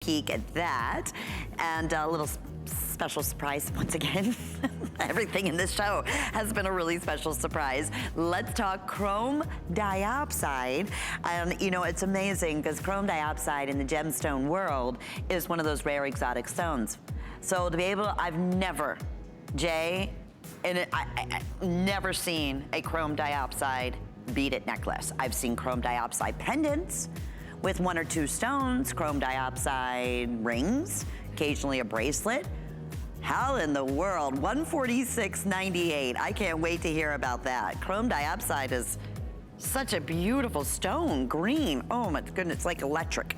peek at that. And a little special surprise once again. Everything in this show has been a really special surprise. Let's talk chrome diopside. And you know, it's amazing because chrome diopside in the gemstone world is one of those rare exotic stones. So to be able, I've never, Jay, and I've never seen a chrome diopside beaded necklace. I've seen chrome diopside pendants with 1 or 2 stones, chrome diopside rings, occasionally a bracelet. How in the world? $146.98. I can't wait to hear about that. Chrome diopside is such a beautiful stone, green. Oh my goodness, it's like electric.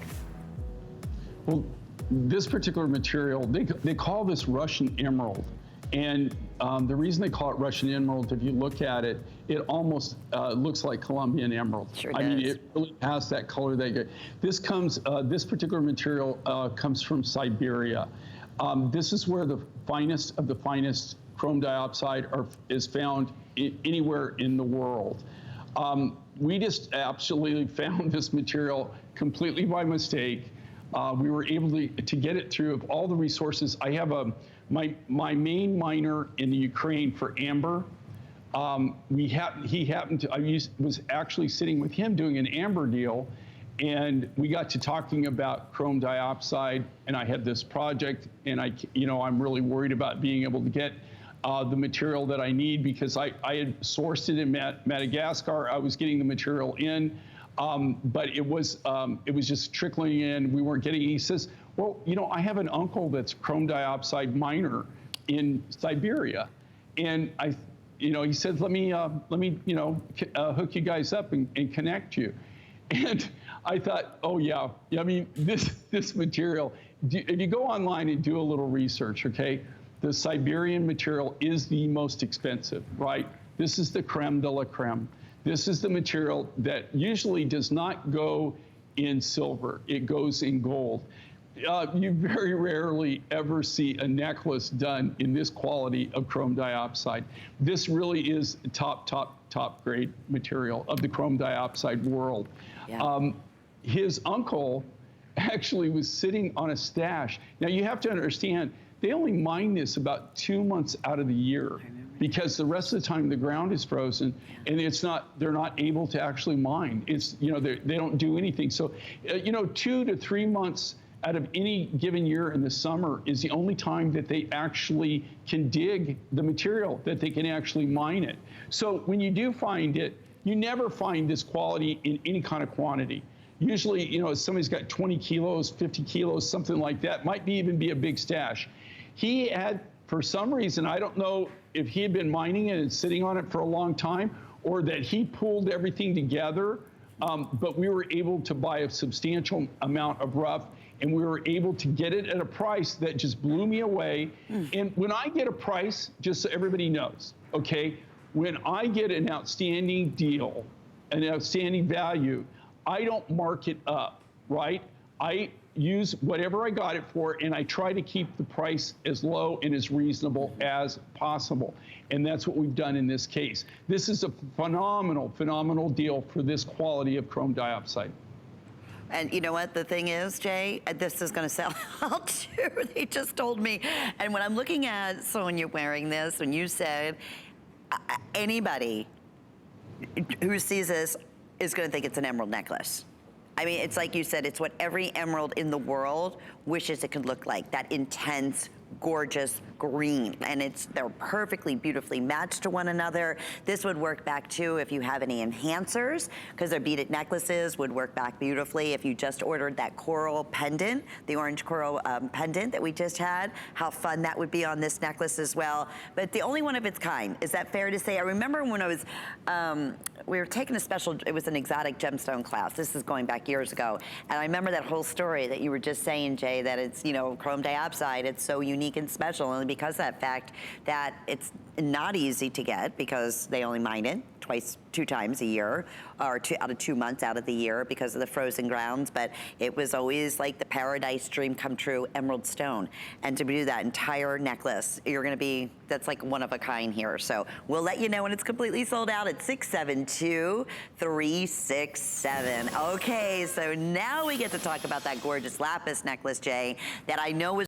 Well, this particular material, they call this Russian emerald. And the reason they call it Russian emerald, if you look at it, it almost looks like Colombian emerald. Sure I does. mean, it really has that color they get. This particular material comes from Siberia. This is where the finest of the finest chrome diopside is found anywhere in the world. We just absolutely found this material completely by mistake. We were able to get it through of all the resources. I have my main miner in the Ukraine for amber. He happened to, was actually sitting with him doing an amber deal, and we got to talking about chrome diopside, and I had this project, and I'm really worried about being able to get the material that I need because I had sourced it in Madagascar. I was getting the material in, but it was just trickling in. We weren't getting it. He says, well, I have an uncle that's chrome diopside miner in Siberia, and he said, let me hook you guys up and connect you. And I thought, oh yeah, I mean, this material, if you go online and do a little research, okay, the Siberian material is the most expensive, right? This is the creme de la creme. This is the material that usually does not go in silver, it goes in gold. You very rarely ever see a necklace done in this quality of chrome diopside. This really is top grade material of the chrome diopside world. Yeah. His uncle actually was sitting on a stash. Now you have to understand, they only mine this about 2 months out of the year because the rest of the time the ground is frozen and they're not able to actually mine. It's, they don't do anything. So, 2 to 3 months out of any given year in the summer is the only time that they actually can dig the material, that they can actually mine it. So when you do find it, you never find this quality in any kind of quantity. Usually, if somebody's got 20 kilos, 50 kilos, something like that, might even be a big stash. He had, for some reason, I don't know if he had been mining it and sitting on it for a long time or that he pulled everything together, but we were able to buy a substantial amount of rough, and we were able to get it at a price that just blew me away. And when I get a price, just so everybody knows, okay, when I get an outstanding deal, an outstanding value, I don't mark it up, right? I use whatever I got it for, and I try to keep the price as low and as reasonable as possible. And that's what we've done in this case. This is a phenomenal deal for this quality of chrome diopside. And you know what the thing is, Jay? This is gonna sell out too. They just told me. And when I'm looking at Sonia wearing this, when you said anybody who sees this is gonna think it's an emerald necklace. I mean, it's like you said, it's what every emerald in the world wishes it could look like, that intense, gorgeous green. And they're perfectly, beautifully matched to one another. This would work back too if you have any enhancers, because their beaded necklaces would work back beautifully if you just ordered that coral pendant, the orange coral pendant that we just had. How fun that would be on this necklace as well. But the only one of its kind, is that fair to say? I remember when I was, we were taking a special, it was an exotic gemstone class. This is going back years ago. And I remember that whole story that you were just saying, Jay, that it's, chrome diopside, it's so unique and special, only because of that fact that it's not easy to get because they only mine it twice 2 times a year, or out of 2 months out of the year because of the frozen grounds, but it was always like the paradise dream come true, emerald stone. And to do that entire necklace, you're gonna be, that's like one of a kind here. So we'll let you know when it's completely sold out at 672-367. Okay, so now we get to talk about that gorgeous lapis necklace, Jay, that I know was